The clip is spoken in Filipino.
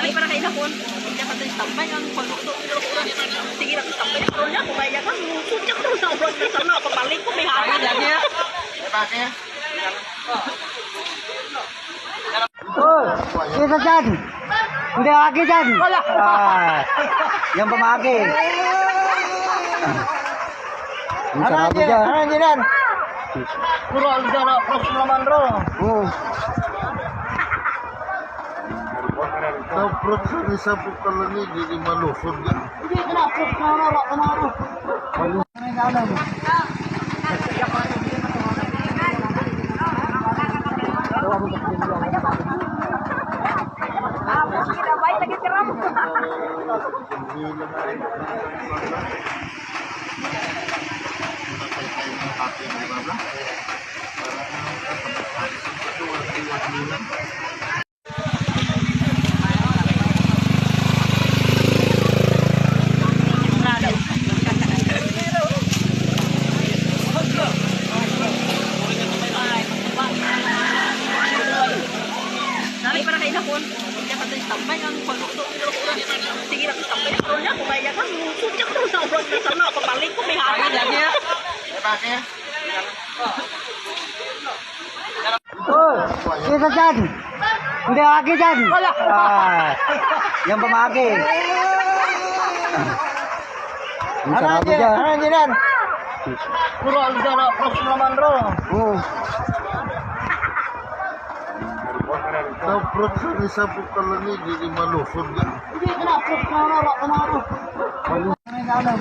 Ay, para kay Dapon. Kaya ka tayo tambay ang pagluto. Sige lang, tambay na karoon niya. Kumaya ka, sudya ka sa obrang na sana. Papaling ko, may hangin. Oh, kita dyan. Hindi aki dyan. Yang pemaki. Ano dyan? Puro algara, pros naman ro. Sa fruit sa isa po kalani, hindi malusog yan. Hindi ka na, pros na ro. Ay, para kay Dapon. Kaya ka tayo tambay ang pagluto. Sige lang, tambay na karoon niya. Kumaya ka, sudya ka sa obrang na sana. Papaling ko, may hangin. Oh, kita dyan. Hindi aki dyan. Yang pemaki. Ano dyan? Puro algara, pros naman ro. Sa fruit sa isa po kalani, hindi malusog yan. Hindi ka na, pros na ro. Para